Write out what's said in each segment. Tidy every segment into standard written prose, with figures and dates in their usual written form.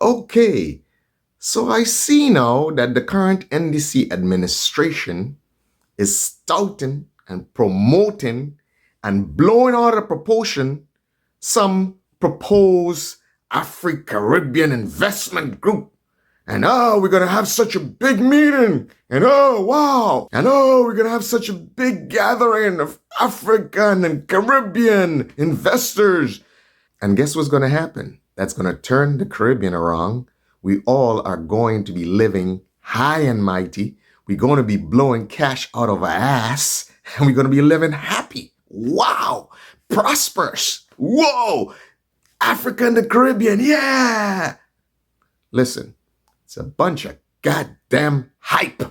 Okay, so I see now that the current NDC administration is stouting and promoting and blowing out of proportion some proposed Afri-Caribbean investment group. And we're going to have such a big meeting. And wow. And we're going to have such a big gathering of African and Caribbean investors. And guess what's going to happen? That's going to turn the Caribbean around. We all are going to be living high and mighty. We're going to be blowing cash out of our ass. And we're going to be living happy. Wow. Prosperous. Whoa. Africa and the Caribbean. Yeah. Listen, it's a bunch of goddamn hype.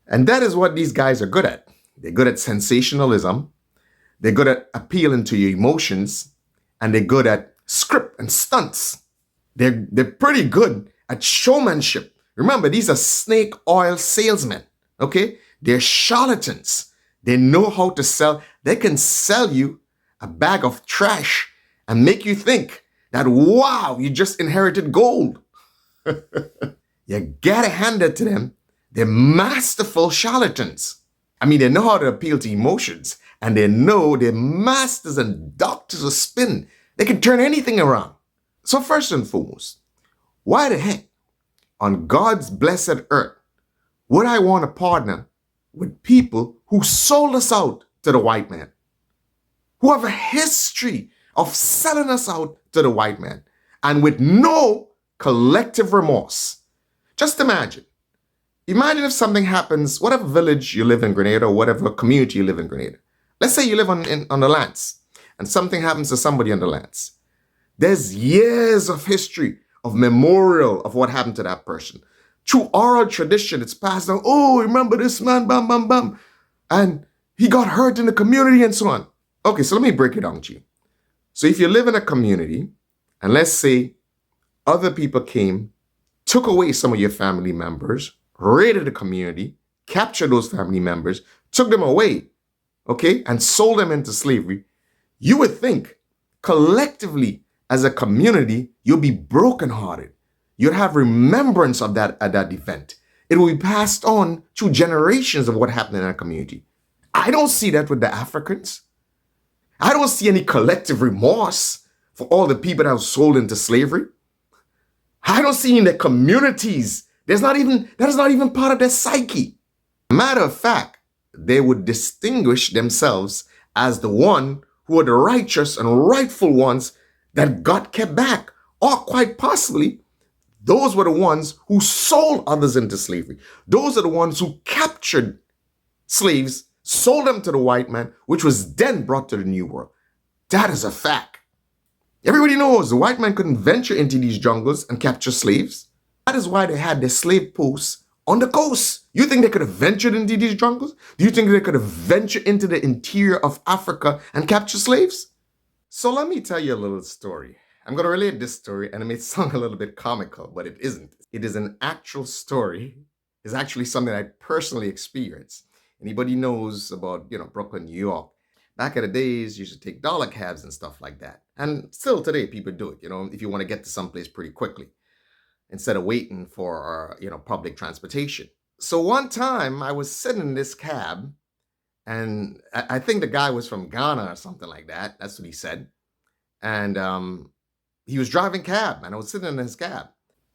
And that is what these guys are good at. They're good at sensationalism. They're good at appealing to your emotions. And they're good at script and stunts. They're pretty good at showmanship. Remember, these are snake oil salesmen, okay? They're charlatans. They know how to sell. They can sell you a bag of trash and make you think that, wow, you just inherited gold. You gotta hand it to them. They're masterful charlatans. I mean, they know how to appeal to emotions, and they know they're masters and doctors of spin. They can turn anything around. So first and foremost, why the heck on God's blessed earth would I want to partner with people who sold us out to the white man, who have a history of selling us out to the white man, and with no collective remorse? Just imagine. Imagine if something happens, whatever village you live in Grenada or whatever community you live in Grenada. Let's say you live on the lands and something happens to somebody on the lands. There's years of history, of memorial of what happened to that person. Through oral tradition, it's passed down. Oh, remember this man, bam, bam, bam. And he got hurt in the community and so on. Okay, so let me break it down to you. So if you live in a community, and let's say other people came, took away some of your family members, raided the community, captured those family members, took them away, okay, and sold them into slavery, you would think collectively as a community, you'll be brokenhearted. You'd have remembrance of that event. It will be passed on through generations of what happened in our community. I don't see that with the Africans. I don't see any collective remorse for all the people that were sold into slavery. I don't see in the communities. That is not even part of their psyche. Matter of fact, they would distinguish themselves as the one who are the righteous and rightful ones that got kept back. Or quite possibly, those were the ones who sold others into slavery. Those are the ones who captured slaves, sold them to the white man, which was then brought to the New World. That is a fact. Everybody knows the white man couldn't venture into these jungles and capture slaves. That is why they had their slave posts on the coast. You think they could have ventured into these jungles? Do you think they could have ventured into the interior of Africa and captured slaves? So let me tell you a little story. I'm going to relate this story, and it may sound a little bit comical, but it isn't. It is an actual story. It's actually something I personally experienced. Anybody knows about, Brooklyn, New York. Back in the days, you used to take dollar cabs and stuff like that. And still today, people do it, if you want to get to someplace pretty quickly, instead of waiting for, public transportation. So one time I was sitting in this cab, and I think the guy was from Ghana or something like that. That's what he said. And he was driving cab, and I was sitting in his cab.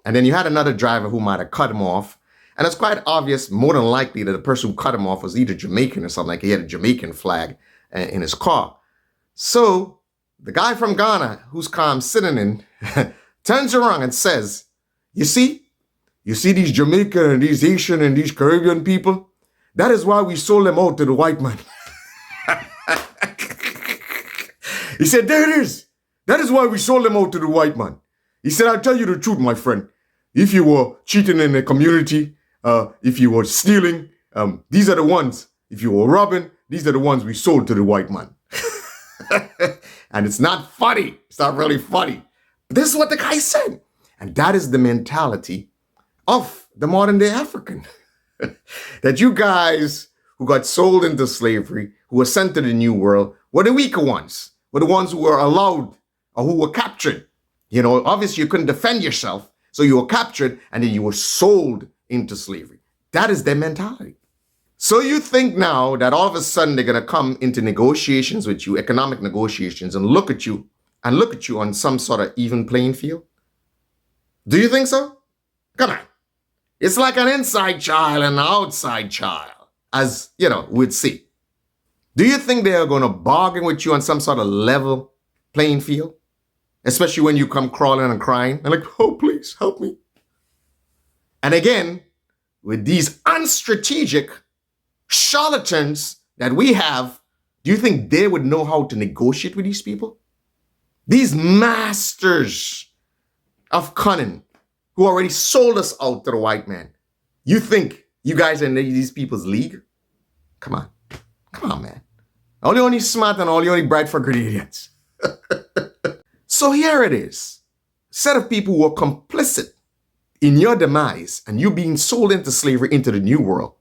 And then you had another driver who might have cut him off. And it's quite obvious, more than likely, that the person who cut him off was either Jamaican or something, like he had a Jamaican flag in his car. So the guy from Ghana, whose car I'm sitting in, turns around and says, you see these Jamaican and these Asian and these Caribbean people? That is why we sold them out to the white man. He said, there it is. That is why we sold them out to the white man. He said, I'll tell you the truth, my friend. If you were cheating in the community, if you were stealing, these are the ones. If you were robbing, these are the ones we sold to the white man. And it's not funny. It's not really funny. But this is what the guy said. And that is the mentality of the modern day African. That you guys who got sold into slavery, who were sent to the New World, were the weaker ones, were the ones who were allowed or who were captured. Obviously you couldn't defend yourself. So you were captured and then you were sold into slavery. That is their mentality. So you think now that all of a sudden they're going to come into negotiations with you, economic negotiations, and look at you on some sort of even playing field? Do you think so? Come on. It's like an inside child and an outside child, as, we'd see. Do you think they are going to bargain with you on some sort of level playing field? Especially when you come crawling and crying and like, oh, please help me. And again, with these unstrategic charlatans that we have, do you think they would know how to negotiate with these people? These masters of cunning who already sold us out to the white man. You think you guys are in these people's league? Come on, man. All you only smart and all you only bright for Grenadians. So here it is. A set of people who are complicit in your demise and you being sold into slavery into the new world.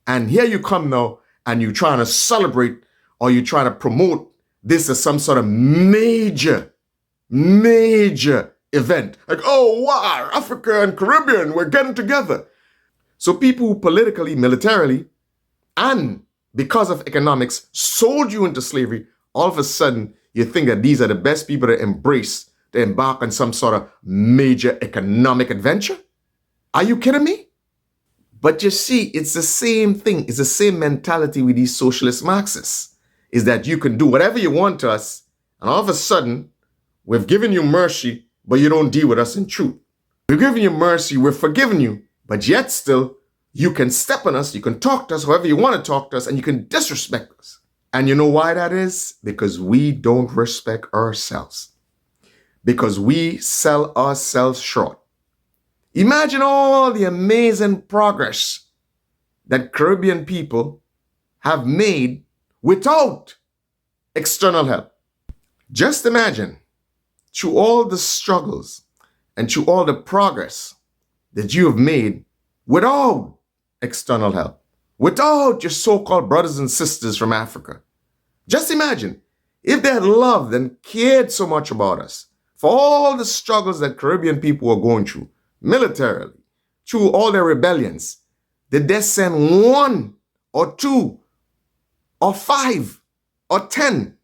And here you come now and you're trying to celebrate or you're trying to promote this as some sort of major event. Like, oh, wow, Africa and Caribbean, we're getting together. So people who politically, militarily, and because of economics sold you into slavery, all of a sudden you think that these are the best people to embrace, to embark on some sort of major economic adventure? Are you kidding me? But you see, it's the same thing. It's the same mentality with these socialist Marxists, is that you can do whatever you want to us, and all of a sudden, we've given you mercy, but you don't deal with us in truth. We've given you mercy, we've forgiven you, but yet still, you can step on us, you can talk to us however you want to talk to us, and you can disrespect us. And you know why that is? Because we don't respect ourselves. Because we sell ourselves short. Imagine all the amazing progress that Caribbean people have made without external help. Just imagine, through all the struggles and through all the progress that you have made without external help, without your so-called brothers and sisters from Africa. Just imagine if they had loved and cared so much about us for all the struggles that Caribbean people were going through, militarily, through all their rebellions, did they send 1 or 2 or 5 or 10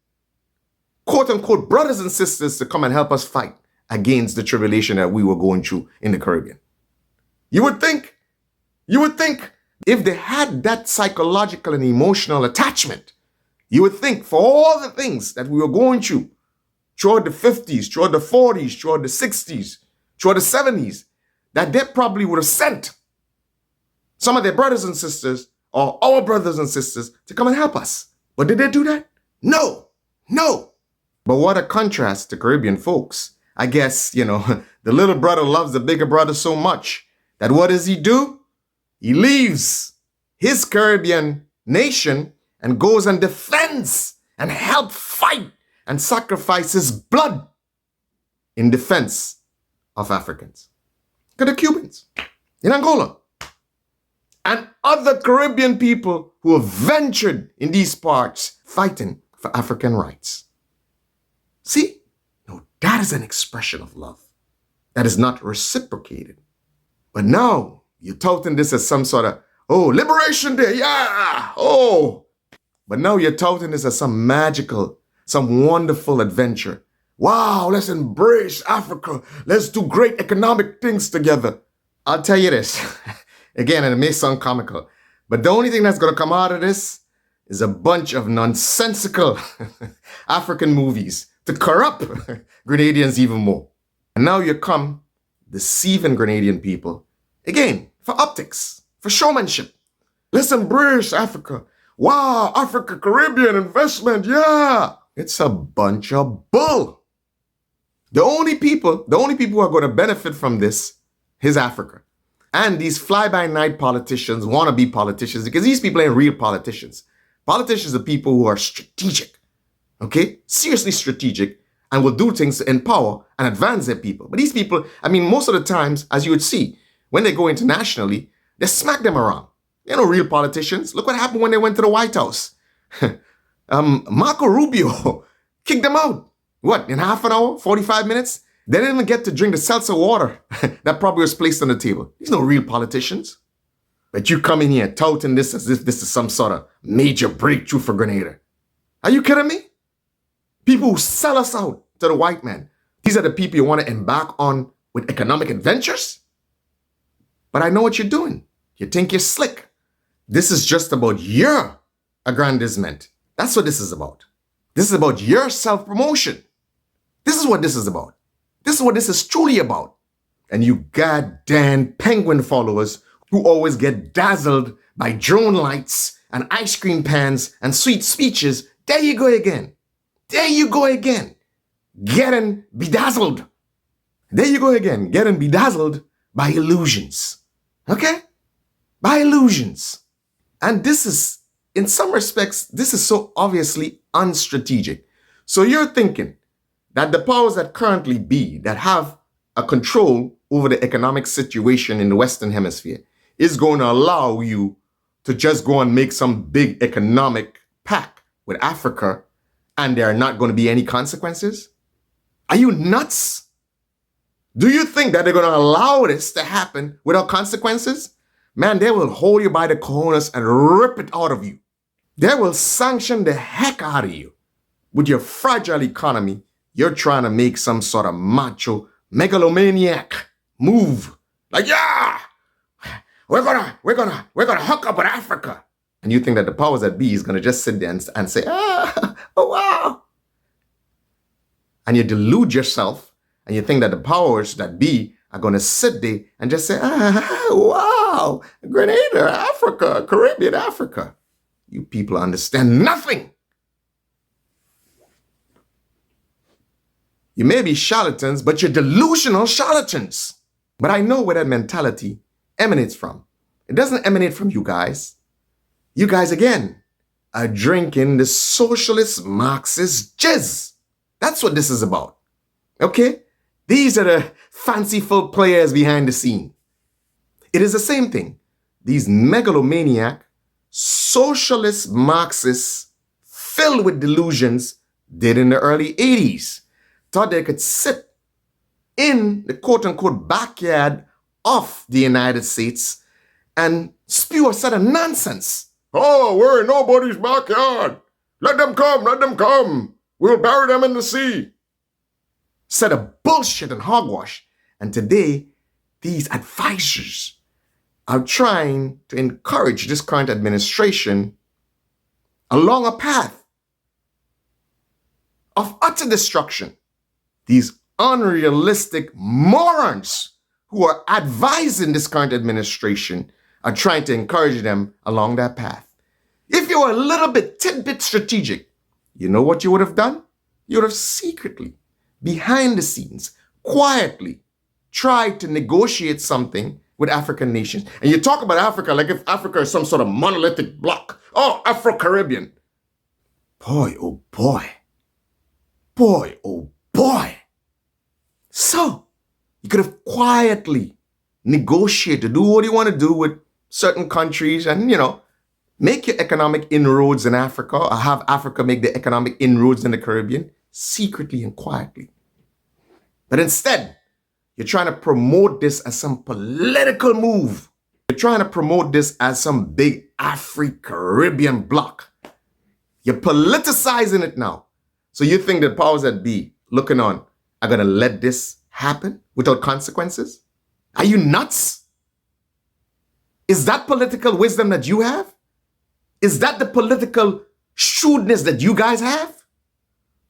quote-unquote brothers and sisters to come and help us fight against the tribulation that we were going through in the Caribbean? You would think if they had that psychological and emotional attachment, you would think for all the things that we were going through throughout the 50s, throughout the 40s, throughout the 60s, throughout the 70s, that they probably would have sent some of their brothers and sisters or our brothers and sisters to come and help us. But did they do that? No. But what a contrast to Caribbean folks. I guess, the little brother loves the bigger brother so much that what does he do? He leaves his Caribbean nation and goes and defends and help fight and sacrifices blood in defense of Africans. Look at the Cubans in Angola and other Caribbean people who have ventured in these parts fighting for African rights. See, now that is an expression of love that is not reciprocated. But now you're touting this as some sort of, Liberation Day, yeah, But now you're touting this as some magical, some wonderful adventure. Wow, let's embrace Africa. Let's do great economic things together. I'll tell you this, again, and it may sound comical, but the only thing that's going to come out of this is a bunch of nonsensical African movies to corrupt Grenadians even more. And now you come deceiving Grenadian people, again, for optics, for showmanship. Let's embrace Africa. Wow, Africa, Caribbean investment, yeah. It's a bunch of bull. The only people who are going to benefit from this is Africa. And these fly-by-night politicians, wannabe politicians, because these people ain't real politicians. Politicians are people who are strategic, okay? Seriously strategic, and will do things to empower and advance their people. But these people, most of the times, as you would see, when they go internationally, they smack them around. They're no real politicians. Look what happened when they went to the White House. Marco Rubio kicked them out. What, in half an hour, 45 minutes? They didn't even get to drink the seltzer water that probably was placed on the table. These are no real politicians. But you come in here touting this as if this is some sort of major breakthrough for Grenada. Are you kidding me? People who sell us out to the white man. These are the people you want to embark on with economic adventures? But I know what you're doing. You think you're slick. This is just about your aggrandizement. That's what this is about. This is about your self-promotion. This is what this is about. This is what this is truly about. And you goddamn penguin followers who always get dazzled by drone lights and ice cream pans and sweet speeches, there you go again. There you go again. Getting bedazzled. There you go again. Getting bedazzled by illusions. Okay? By illusions. And this is, in some respects, this is so obviously unstrategic. So you're thinking that the powers that currently be, that have a control over the economic situation in the Western Hemisphere, is going to allow you to just go and make some big economic pact with Africa and there are not going to be any consequences? Are you nuts? Do you think that they're going to allow this to happen without consequences? Man, they will hold you by the cojones and rip it out of you. They will sanction the heck out of you. With your fragile economy, you're trying to make some sort of macho, megalomaniac move. Like, yeah, we're gonna hook up with Africa. And you think that the powers that be is gonna just sit there and say, oh wow. And you delude yourself and you think that the powers that be are gonna sit there and just say, wow, Grenada, Africa, Caribbean, Africa. You people understand nothing. You may be charlatans, but you're delusional charlatans. But I know where that mentality emanates from. It doesn't emanate from you guys. You guys, again, are drinking the socialist Marxist jizz. That's what this is about. Okay? These are the fanciful players behind the scene. It is the same thing. These megalomaniac, socialist Marxists filled with delusions did in the early 80s. Thought they could sit in the quote-unquote backyard of the United States and spew a set of nonsense. Oh, we're in nobody's backyard. Let them come, let them come. We'll bury them in the sea. Set of bullshit and hogwash. And today, these advisors are trying to encourage this current administration along a path of utter destruction. These unrealistic morons who are advising this current administration are trying to encourage them along that path. If you were a little bit tidbit strategic, you know what you would have done? You would have secretly, behind the scenes, quietly tried to negotiate something with African nations. And you talk about Africa like if Africa is some sort of monolithic block. Oh, Afro-Caribbean. Boy, oh boy. Boy, oh boy. So, you could have quietly negotiated, do what you want to do with certain countries and, make your economic inroads in Africa or have Africa make the economic inroads in the Caribbean secretly and quietly. But instead, you're trying to promote this as some political move. You're trying to promote this as some big Afri-Caribbean bloc. You're politicizing it now. So you think the powers that be looking on are going to let this happen without consequences? Are you nuts? Is that political wisdom that you have? Is that the political shrewdness that you guys have?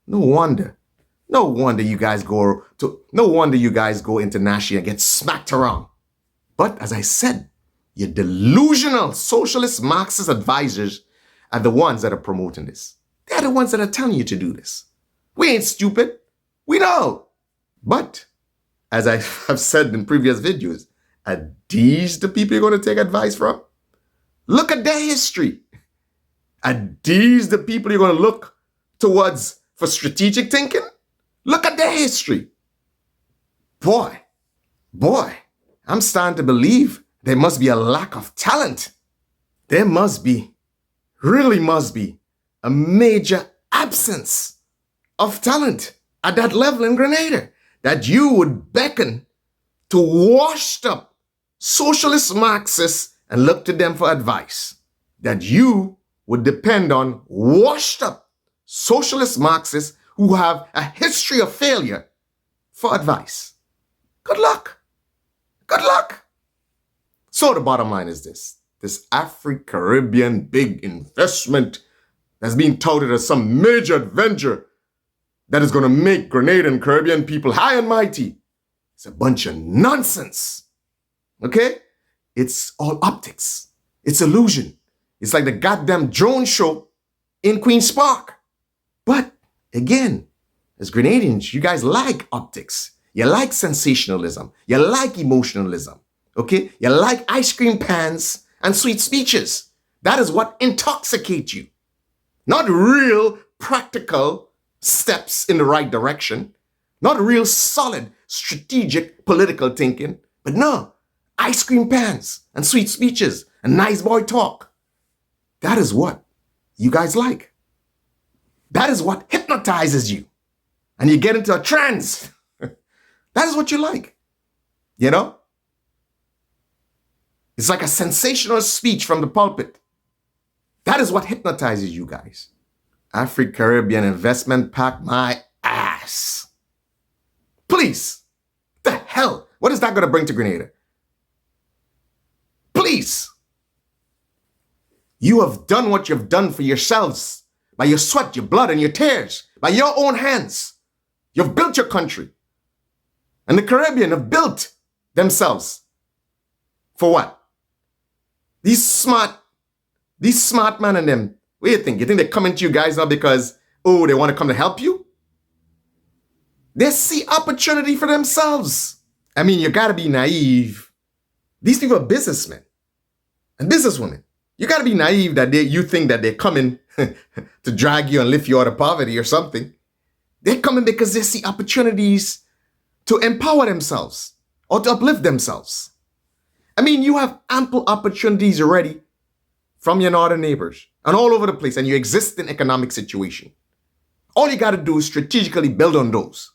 No wonder. No wonder you guys go internationally and get smacked around. But as I said, your delusional socialist Marxist advisors are the ones that are promoting this. They're the ones that are telling you to do this. We ain't stupid. We know. But as I have said in previous videos, are these the people you're going to take advice from? Look at their history. Are these the people you're going to look towards for strategic thinking? Look at their history. Boy, I'm starting to believe there must be a lack of talent. There really must be, a major absence of talent at that level in Grenada. that you would beckon to washed up socialist Marxists and look to them for advice. That you would depend on washed up socialist Marxists who have a history of failure for advice. Good luck. Good luck. So the bottom line is this Afri-Caribbean big investment that's being touted as some major adventure that is going to make Grenada and Caribbean people high and mighty. It's a bunch of nonsense. Okay? It's all optics. It's illusion. It's like the goddamn drone show in Queen's Park. But again, as Grenadians, you guys like optics. You like sensationalism. You like emotionalism. Okay? You like ice cream pans and sweet speeches. That is what intoxicates you. Not real practical steps in the right direction. Not real solid strategic political thinking. But no, ice cream pans and sweet speeches and nice boy talk. That is what you guys like. That is what hypnotizes you. And you get into a trance. That is what you like. You know? It's like a sensational speech from the pulpit. That is what hypnotizes you guys. Afri-Caribbean investment pack my ass. Please. The hell? What is that going to bring to Grenada? Please. You have done what you've done for yourselves by your sweat, your blood, and your tears, by your own hands. You've built your country. And the Caribbean have built themselves. For what? These smart men and them, what do you think? You think they're coming to you guys now because, oh, they want to come to help you? They see opportunity for themselves. I mean, you got to be naive. These people are businessmen and businesswomen. You got to be naive that you think that they're coming to drag you and lift you out of poverty or something. They're coming because they see opportunities to empower themselves or to uplift themselves. I mean, you have ample opportunities already from your northern neighbors and all over the place, and you exist in economic situation. All you got to do is strategically build on those.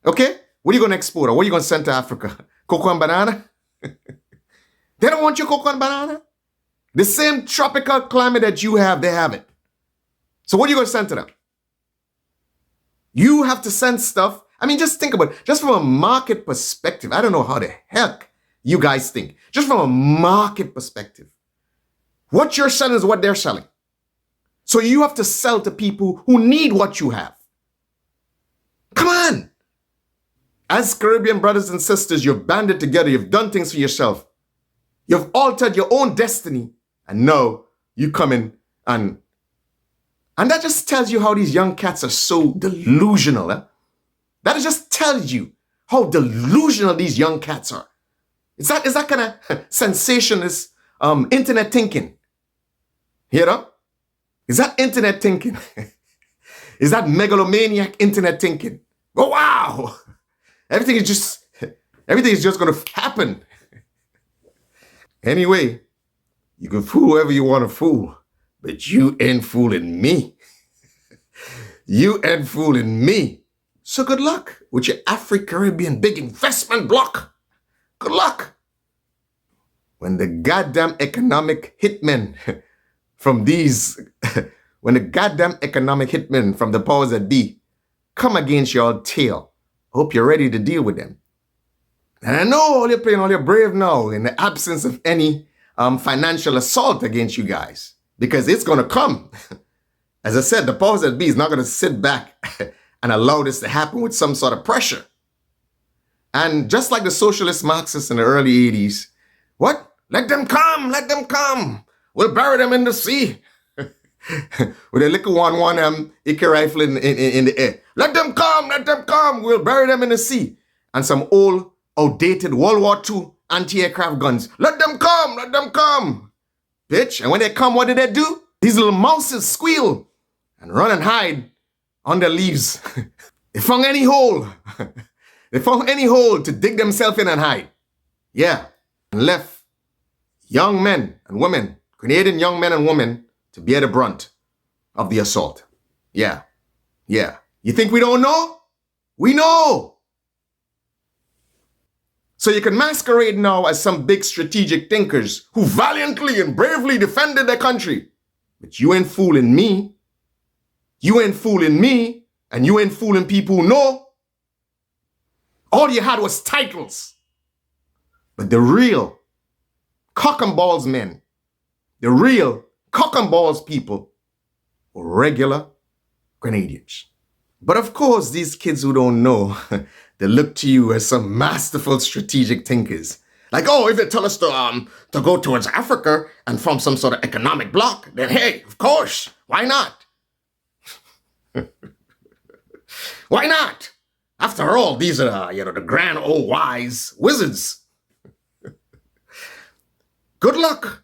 Okay? What are you going to export or what are you going to send to Africa? Cocoa and banana? They don't want your cocoa and banana? The same tropical climate that you have, they have it. So what are you going to send to them? You have to send stuff. I mean, just think about it. Just from a market perspective, I don't know how the heck you guys think. Just from a market perspective, what you're selling is what they're selling. So you have to sell to people who need what you have. Come on. As Caribbean brothers and sisters, you've banded together. You've done things for yourself. You've altered your own destiny. And now you come in and that just tells you how these young cats are so delusional. Eh? That just tells you how delusional these young cats are. Is that kind of sensationalist internet thinking? You know? Is that internet thinking? Is that megalomaniac internet thinking? Oh, wow! Everything is just going to happen. Anyway, you can fool whoever you want to fool, but you ain't fooling me. You ain't fooling me. So good luck with your Afri-Caribbean big investment block. Good luck. When the goddamn economic hitmen from when the goddamn economic hitmen from the powers that be come against your tail, hope you're ready to deal with them. And I know all you're playing all your brave now in the absence of any financial assault against you guys, because it's going to come. As I said, the powers that be is not going to sit back and allow this to happen with some sort of pressure. And just like the socialist Marxists in the early 80s, what? Let them come, let them come. We'll bury them in the sea. With a little one Ike rifle in the air. Let them come, we'll bury them in the sea. And some old, outdated World War II anti-aircraft guns. Let them come. Bitch, and when they come, what do they do? These little mouses squeal and run and hide on their leaves. They found any hole. They found any hole to dig themselves in and hide. Yeah, and left young men and women, Grenadian young men and women, to bear the brunt of the assault. Yeah. You think we don't know? We know. So you can masquerade now as some big strategic thinkers who valiantly and bravely defended their country. But you ain't fooling me. You ain't fooling me, and you ain't fooling people who know. All you had was titles. But the real cock and balls men, the real cock and balls people were regular Grenadians. But of course, these kids who don't know, they look to you as some masterful strategic thinkers. Like, oh, if they tell us to go towards Africa and form some sort of economic bloc, then hey, of course, why not? Why not? After all, these are, the grand old wise wizards. Good luck